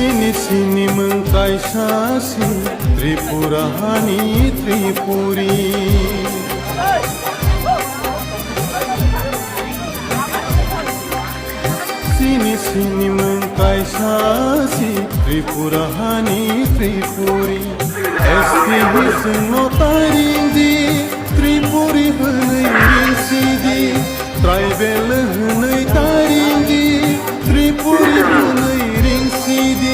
Sini sini mengkai sasi Tripurahani Tripuri Sini sini mengkai sasi Tripurahani Tripuri Esti hisno tarindi Tripuri hânăi rinsidi Traibel hânăi tarindi Tripuri hânăi rinsidi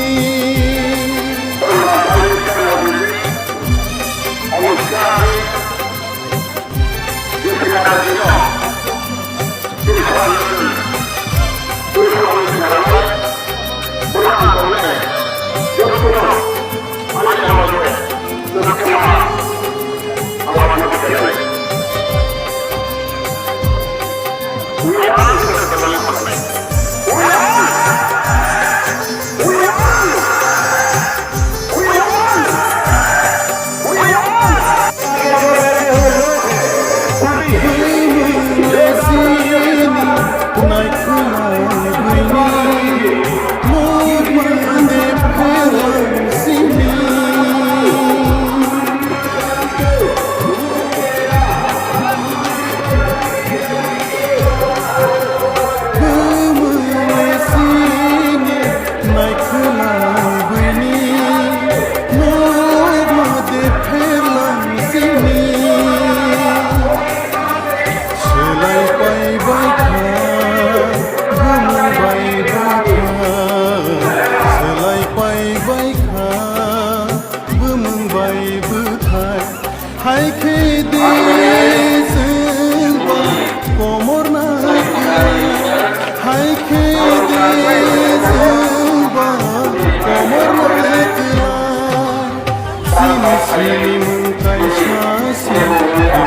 Sini mengkai sasi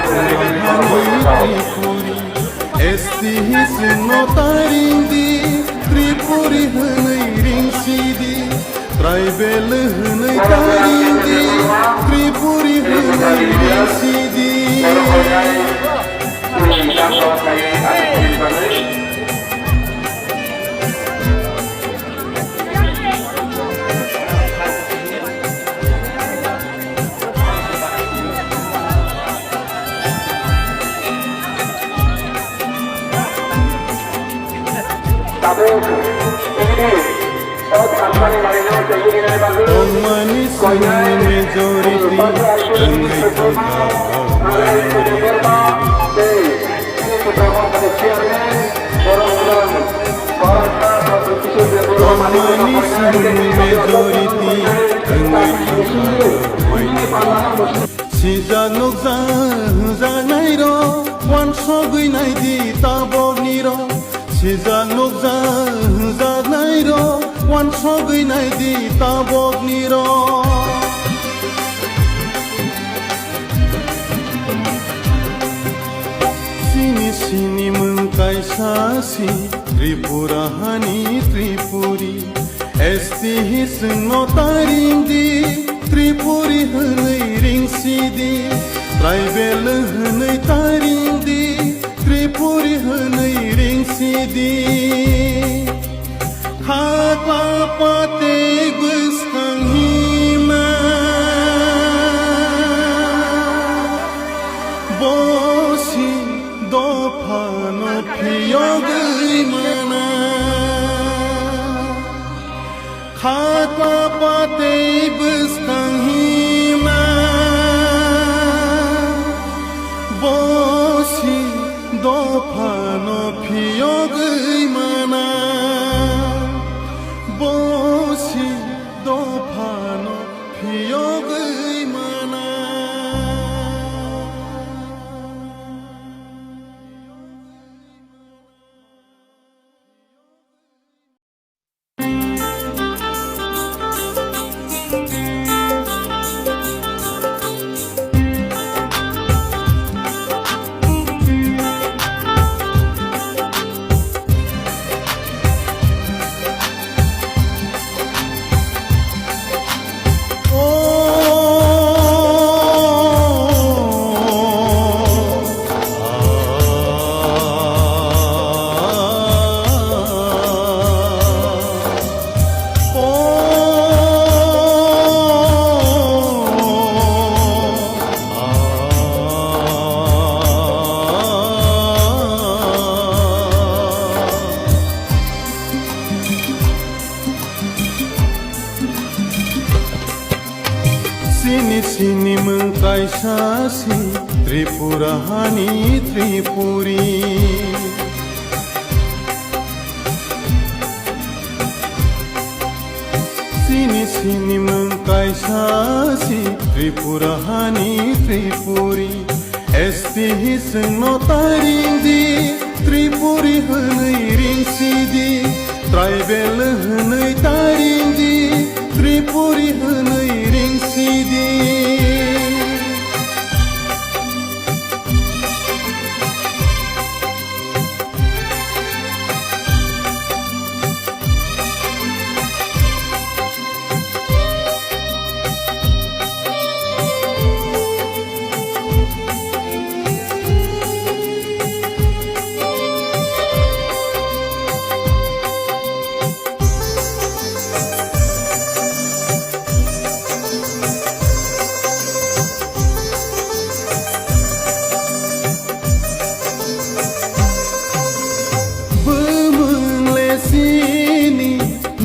Tripurahani Tripuri Esti hisno tarindi Tripuri hânăi rinsidi Traibel hânăi tarindi Tripuri hânăi rinsidi Omani sini majority Engai Omani sini majority Engai Sijanok zanai ro Wan sogui nai di tabog ni ro Sijanok zanai ro Wan sogui nai di tabog ni ro Sini sini mengkai sasi Tripurahani Tripuri Esti hisno tarindi Tripuri hânăi rinsidi Traibel hânăi tarindi Tripuri hânăi rinsidi Hakla pate gâscang hima Bosi dopano piyogui mana Hakla pate gâscang hima Bosi dopano piyogui mana Bosi dopano piyogui mana सिनि मंकाय सासि त्रिपुरानि त्रिपुरी सिनि मंकाय सासि त्रिपुरानि त्रिपुरी एस्ति हिसनो तारिंदि त्रिपुरी हनै रिंसिदि ट्राइबेल हनै तारिंदि त्रिपुरी हनै रिंसिदि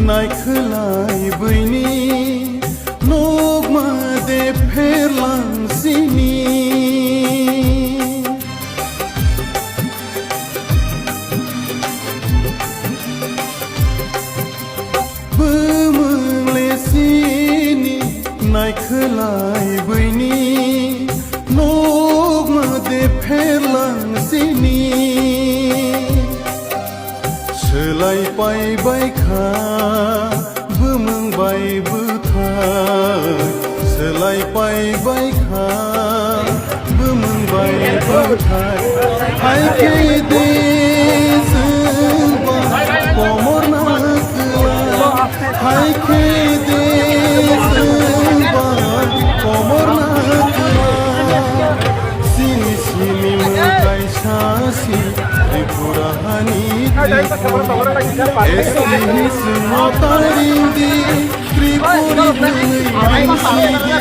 नायखोलाय बैनि नगमादे फेरलांसिनि बोमोंलेसिनि नायखोलाय बैनि नगमादे फेरलांसिनि सोलायबाय बायखा बोमोंबाय बोथाय सोलायबाय बायखा बोमोंबाय बोथाय हायखे दे जोंबा कमरनाखोला हायखे दे जोंबा कमरनाखोला सिनि मंकाय सासि त्रिपुरानि एस्ति हिसनो तारिंदि त्रिपुरी हनै रिंसिदि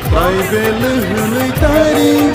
ट्राइबेल हनै तारिंदि